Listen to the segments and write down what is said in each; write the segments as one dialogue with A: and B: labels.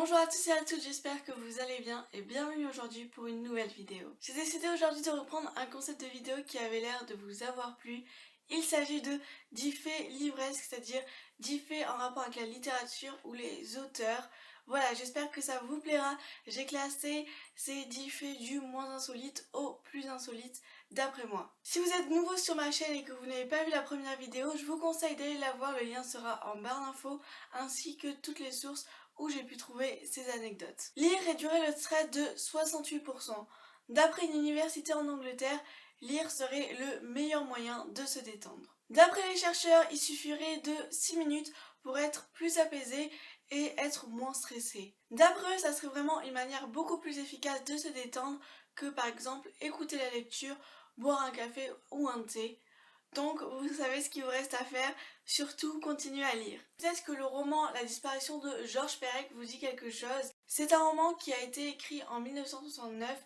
A: Bonjour à tous et à toutes, j'espère que vous allez bien et bienvenue aujourd'hui pour une nouvelle vidéo. J'ai décidé aujourd'hui de reprendre un concept de vidéo qui avait l'air de vous avoir plu. Il s'agit de 10 faits livresques, c'est-à-dire 10 faits en rapport avec la littérature ou les auteurs. Voilà, j'espère que ça vous plaira. J'ai classé ces 10 faits du moins insolite au plus insolite d'après moi. Si vous êtes nouveau sur ma chaîne et que vous n'avez pas vu la première vidéo, je vous conseille d'aller la voir, le lien sera en barre d'infos, ainsi que toutes les sources où j'ai pu trouver ces anecdotes. Lire réduirait le stress de 68%. D'après une université en Angleterre, lire serait le meilleur moyen de se détendre. D'après les chercheurs, il suffirait de 6 minutes pour être plus apaisé et être moins stressé. D'après eux, ça serait vraiment une manière beaucoup plus efficace de se détendre que par exemple écouter la lecture, boire un café ou un thé. Donc vous savez ce qu'il vous reste à faire, surtout continuez à lire. Peut-être que le roman La disparition de Georges Perec vous dit quelque chose. C'est un roman qui a été écrit en 1969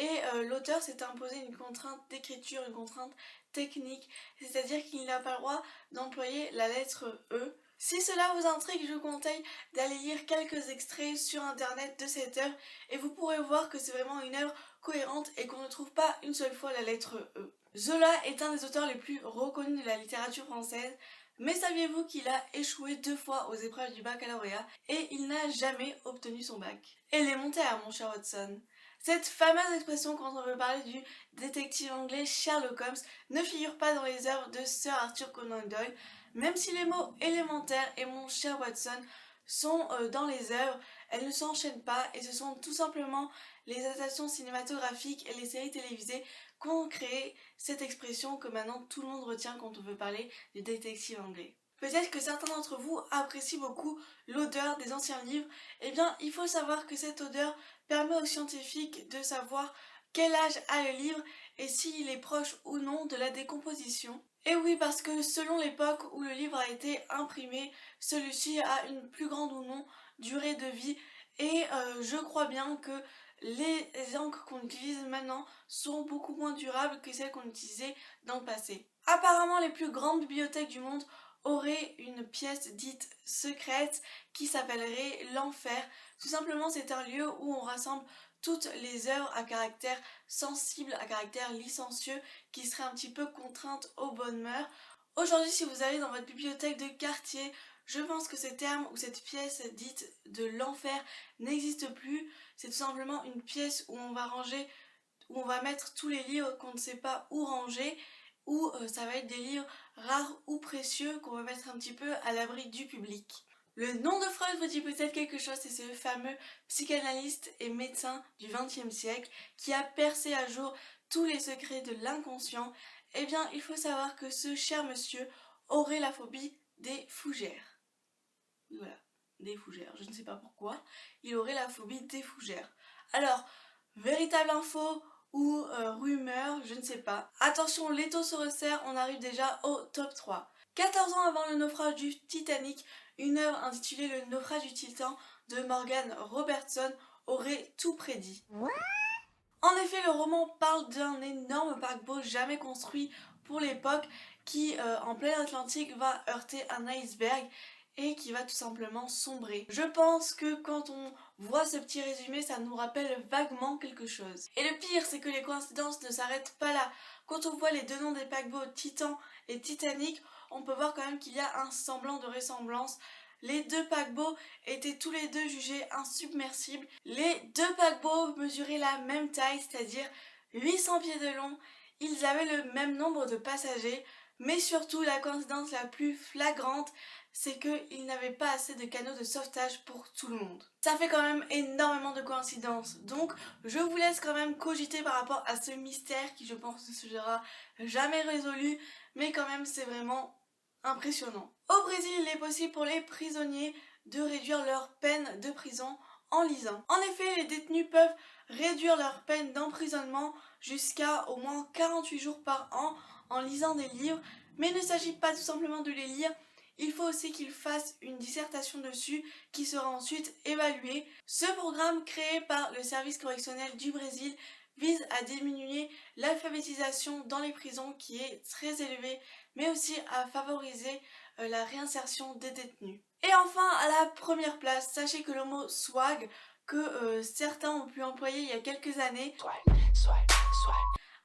A: et l'auteur s'est imposé une contrainte d'écriture, une contrainte technique, c'est-à-dire qu'il n'a pas le droit d'employer la lettre E. Si cela vous intrigue, je vous conseille d'aller lire quelques extraits sur internet de cette œuvre et vous pourrez voir que c'est vraiment une œuvre cohérente et qu'on ne trouve pas une seule fois la lettre E. Zola est un des auteurs les plus reconnus de la littérature française, mais saviez-vous qu'il a échoué 2 fois aux épreuves du baccalauréat et il n'a jamais obtenu son bac? Élémentaire, mon cher Watson. Cette fameuse expression quand on veut parler du détective anglais Sherlock Holmes ne figure pas dans les œuvres de Sir Arthur Conan Doyle, même si les mots élémentaire et mon cher Watson sont dans les œuvres, elles ne s'enchaînent pas et ce sont tout simplement les adaptations cinématographiques et les séries télévisées qui ont créé cette expression que maintenant tout le monde retient quand on veut parler du détective anglais. Peut-être que certains d'entre vous apprécient beaucoup l'odeur des anciens livres. Eh bien, il faut savoir que cette odeur permet aux scientifiques de savoir quel âge a le livre et s'il est proche ou non de la décomposition. Et oui, parce que selon l'époque où le livre a été imprimé, celui-ci a une plus grande ou non durée de vie. Et je crois bien que les encres qu'on utilise maintenant sont beaucoup moins durables que celles qu'on utilisait dans le passé. Apparemment, les plus grandes bibliothèques du monde aurait une pièce dite secrète qui s'appellerait l'enfer. Tout simplement, c'est un lieu où on rassemble toutes les œuvres à caractère sensible, à caractère licencieux, qui seraient un petit peu contraintes aux bonnes mœurs. Aujourd'hui, si vous allez dans votre bibliothèque de quartier, je pense que ce terme ou cette pièce dite de l'enfer n'existe plus. C'est tout simplement une pièce où on va ranger, où on va mettre tous les livres qu'on ne sait pas où ranger, ou ça va être des livres rares ou précieux qu'on va mettre un petit peu à l'abri du public. Le nom de Freud vous dit peut-être quelque chose, c'est ce fameux psychanalyste et médecin du XXe siècle qui a percé à jour tous les secrets de l'inconscient. Eh bien, il faut savoir que ce cher monsieur aurait la phobie des fougères. Voilà, des fougères, je ne sais pas pourquoi, il aurait la phobie des fougères. Alors, véritable info ou rumeur, je ne sais pas. Attention, les taux se resserrent, on arrive déjà au top 3. 14 ans avant le naufrage du Titanic, une œuvre intitulée Le naufrage du Titan de Morgan Robertson aurait tout prédit. En effet, le roman parle d'un énorme paquebot jamais construit pour l'époque qui, en plein Atlantique, va heurter un iceberg et qui va tout simplement sombrer. Je pense que quand on voit ce petit résumé, ça nous rappelle vaguement quelque chose. Et le pire, c'est que les coïncidences ne s'arrêtent pas là. Quand on voit les deux noms des paquebots Titan et Titanic, on peut voir quand même qu'il y a un semblant de ressemblance. Les deux paquebots étaient tous les deux jugés insubmersibles. Les deux paquebots mesuraient la même taille, c'est-à-dire 800 pieds de long. Ils avaient le même nombre de passagers, mais surtout la coïncidence la plus flagrante, c'est qu'ils n'avaient pas assez de canaux de sauvetage pour tout le monde. Ça fait quand même énormément de coïncidences, donc je vous laisse quand même cogiter par rapport à ce mystère qui je pense ne sera jamais résolu, mais quand même c'est vraiment impressionnant. Au Brésil, il est possible pour les prisonniers de réduire leur peine de prison en lisant. En effet, les détenus peuvent réduire leur peine d'emprisonnement jusqu'à au moins 48 jours par an en lisant des livres, mais il ne s'agit pas tout simplement de les lire, il faut aussi qu'ils fassent une dissertation dessus qui sera ensuite évaluée. Ce programme créé par le service correctionnel du Brésil vise à diminuer l'alphabétisation dans les prisons qui est très élevée, mais aussi à favoriser la réinsertion des détenus. Et enfin, à la première place, sachez que le mot swag, que certains ont pu employer il y a quelques années,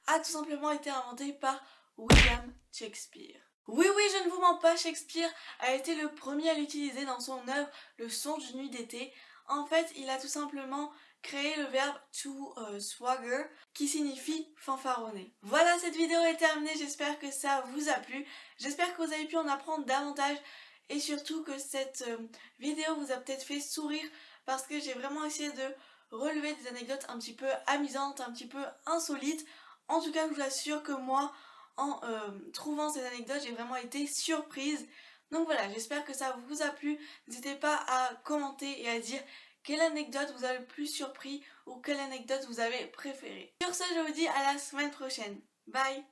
A: a tout simplement été inventé par William Shakespeare. Oui, oui, je ne vous mens pas, Shakespeare a été le premier à l'utiliser dans son œuvre Le Songe d'une nuit d'été. En fait, il a tout simplement créé le verbe to swagger, qui signifie fanfaronner. Voilà, cette vidéo est terminée, j'espère que ça vous a plu. J'espère que vous avez pu en apprendre davantage et surtout que cette vidéo vous a peut-être fait sourire parce que j'ai vraiment essayé de relever des anecdotes un petit peu amusantes, un petit peu insolites. En tout cas, je vous assure que moi, en trouvant ces anecdotes, j'ai vraiment été surprise. Donc voilà, j'espère que ça vous a plu. N'hésitez pas à commenter et à dire quelle anecdote vous a le plus surpris ou quelle anecdote vous avez préférée. Sur ce, je vous dis à la semaine prochaine. Bye!